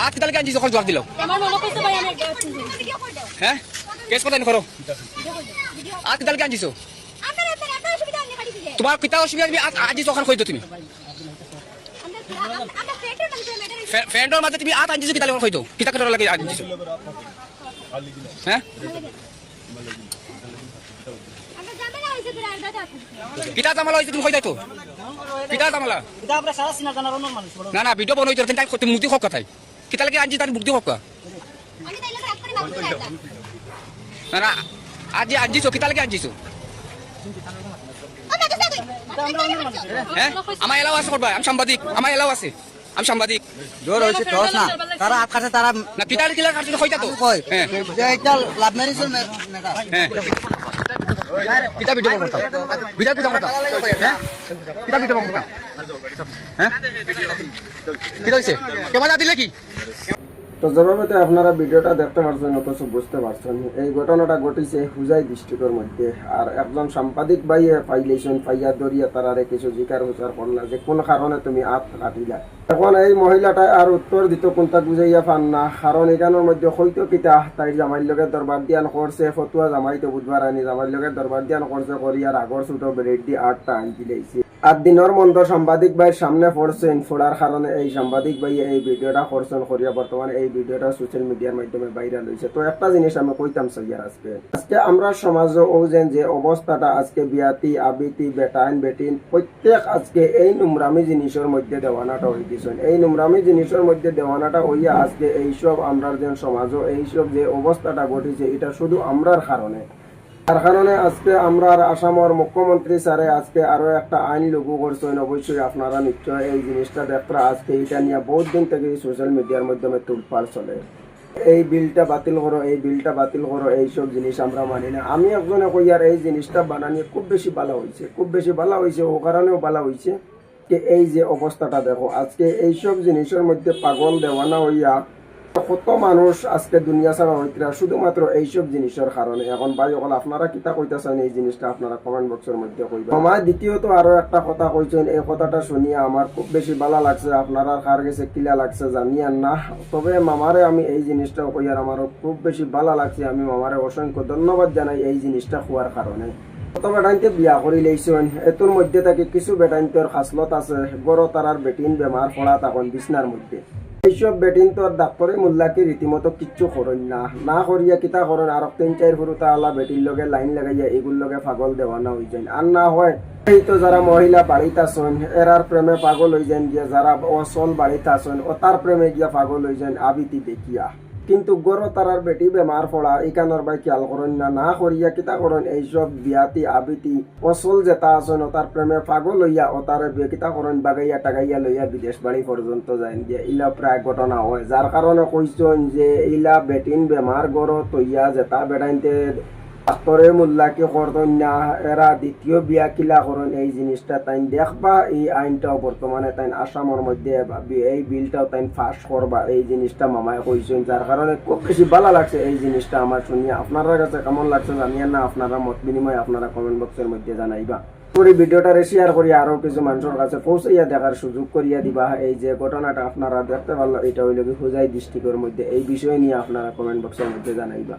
আজ কিতালে আনছি যখন জবাব দিল হ্যাঁ কেস কথা করো আজ কিতালে আনছিস তোমার পিতা অসুবিধা আজি যখন কই তুমি ফ্রেন্ডর মাঝে তুমি আজ আনছিস কিতালে কই তো কিতা কথা লাগে আনছিস হ্যাঁ কিতা জামালা হইছে তুমি কই যাইতো কিতা জামালা এটা আমরা সারা সিনা জানার অন্য মানুষ বড় না না ভিডিও বনাই তো তাই কত মুক্তি হক কথাই কিতা লাগে আনছি তার মুক্তি হক আমি তাইলে রাত করে মাগুর যাইতা না না আজি আনছিস কিতা লাগে আনছিস ও মাগুর যাই হ্যাঁ আমার এলাও আছে করবা আমি সাংবাদিক আমার এলাও আছে আমি সাংবাদিক জোর হইছে তো না তারা আকাশে তারা না কিতা কিলা কাটতে কইতা তো কই হ্যাঁ যে এটা লাভ ম্যারেজের নেতা হ্যাঁ কিতা ভিডিও করতা ভিডিও করতা হ্যাঁ কিতা ভিডিও করতা হ্যাঁ কিতা হইছে ক্যামেরা দিলে কি তো যেভাবে আপনারা ভিডিওটা দেখতে পাচ্ছেন অথচ বুঝতে পারছেন এই ঘটনাটা ঘটেছে হুজাই ডিস্ট্রিক্টের মধ্যে আর একজন সাংবাদিক ভাইয়ে ফাইলেশন পাইয়া দরিয়া তারারে কিছু জিকার হুচার করলা যে কোন কারণে তুমি আত কাটিলা এখন এই মহিলাটা আর উত্তর দিত কোনটা বুঝাইয়া পান না কারণ এখানের মধ্যে হয়তো কিতা তাই জামাইর লগে দরবার দিয়ান করছে ফতুয়া জামাইতো বুধবার আনি জামাইর লগে দরবার দিয়ান করছে করিয়ার আগর ছোট ব্রেড দিয়ে আটটা আনকি লাইছে আর দিনের মন্দ সাংবাদিক ভাই সামনে পড়ছেন ফোড়ার কারণে এই সাংবাদিক ভাই এই ভিডিওটা করছেন করিয়া বর্তমানে এই ভিডিওটা সোশ্যাল মিডিয়ার মাধ্যমে ভাইরাল হয়েছে তো একটা জিনিস আমি কইতাম সইয়ার আজকে আমরা সমাজে ও যে অবস্থাটা আজকে বিয়াতি আবিতি বেটাইন বেটিন প্রত্যেক আজকে এই নোংরামি জিনিসের মধ্যে দেওয়ানাটা হয়ে গেছেন এই নোংরামি জিনিসের মধ্যে দেওয়ানাটা হইয়া আজকে এইসব আমরা যে সমাজও এইসব যে অবস্থাটা ঘটেছে এটা শুধু আমরার কারণে তার কারণে আজকে আমরা আসামের মুখ্যমন্ত্রী স্যারে আজকে আরো একটা আইন লাগু করছেন অবশ্যই আপনারা নিশ্চয় এই জিনিসটা দেখতে আজকে এটা নিয়ে বহুত দিন থেকে সোশ্যাল মিডিয়ার মাধ্যমে তুলপাড় চলে এই বিলটা বাতিল করো এই বিলটা বাতিল করো এইসব জিনিস আমরা মানি না আমি একজনে কইয়ার এই জিনিসটা বানানিয়ে খুব বেশি ভালো হয়েছে খুব বেশি ভালো হয়েছে ও কারণেও ভালো হয়েছে যে এই যে অবস্থাটা দেখো আজকে এইসব জিনিসের মধ্যে পাগল দেওয়ানা হইয়া কত মানুষ আজকে দুনিয়া ছাড়া হইতরা শুধুমাত্র এইসব জিনিসের কারণে এখন ভাই সকল আপনারা কিতা কইতাছেন এই জিনিসটা আপনারা কমেন্ট বক্সের মধ্যে কইবেন আমার দ্বিতীয়ত আরো একটা কথা কইছেন এই কথাটা শুনিয়া আমার খুব বেশি ভালো লাগছে আপনারা কার গেছে কিলা লাগছে জানিয়ান না তবে মামারে আমি এই জিনিসটা কইয়ার আমারও খুব বেশি ভালো লাগছে আমি মামারে অসংখ্য ধন্যবাদ জানাই এই জিনিসটা হওয়ার কারণে কত বেটাইনতে বিয়া করি লাইছেন এতোর মধ্যে থেকে কিছু বেটাইনতর খাসলত আছে গড় তারার বেটিন বেমার পড়া তখন বিছনার মধ্যে এইসব বেটিন তোর ডাক্তরে মোল্লাকে রীতিমতো কিচ্ছু করেন না করিয়া কিতা করেন আর 3-4 ফুরুতা আলা বেটির লগে লাইন লাগাইয়া এগুর লগে পাগল দেওয়ানা হয়ে যায় আর না হয় এই তো যারা মহিলা বাড়িতে আসেন এরার প্রেমে পাগল হয়ে যান গিয়া যারা অচল বাড়িতে আসেন ও তার প্রেমে গিয়া পাগল হয়ে যান আবিতি দেখিয়া কিন্তু গড় তারার বেটি বেমার পড়া ইকানোর বাই খেয়াল করেন না করিয়া কিতা করেন এইসব বিয়াতি আবিতি অচল যেটা আছেন ও তার প্রেমে পাগল হইয়া ও তার কিতা করেন বাগাইয়া টাগাইয়া লইয়া বিদেশ বাড়ি পর্যন্ত যায় যে ইলা প্রায় ঘটনা হয় যার কারণে কইছেন যে ইলা বেটিন বেমার গড় তৈয়া যেটা বেড়াইতে ডাক্তরে মোল্লাকে করতেন না এরা দ্বিতীয় বিয়া কিলা করেন এই জিনিসটা তাই দেখবা এই আইনটাও বর্তমানে তাই আসামের মধ্যে এই বিলটাও তাই ফাঁস করবা এই জিনিসটা মামায় কইছেন যার কারণে খুব বেশি ভালো লাগছে এই জিনিসটা আমার শুনিয়া আপনার কাছে কেমন লাগছে জানিয়ে না আপনারা মত বিনিময় আপনারা কমেন্ট বক্সের মধ্যে জানাইবা পুরো ভিডিওটারে শেয়ার করিয়া আরো কিছু মানুষের কাছে পৌঁছাইয়া দেখার সুযোগ করিয়া দিবা এই যে ঘটনাটা আপনারা দেখতে পারলো এটা হইল কি হুজাই ডিস্ট্রিক্টের মধ্যে এই বিষয় নিয়ে আপনারা কমেন্ট বক্সের মধ্যে জানাইবা।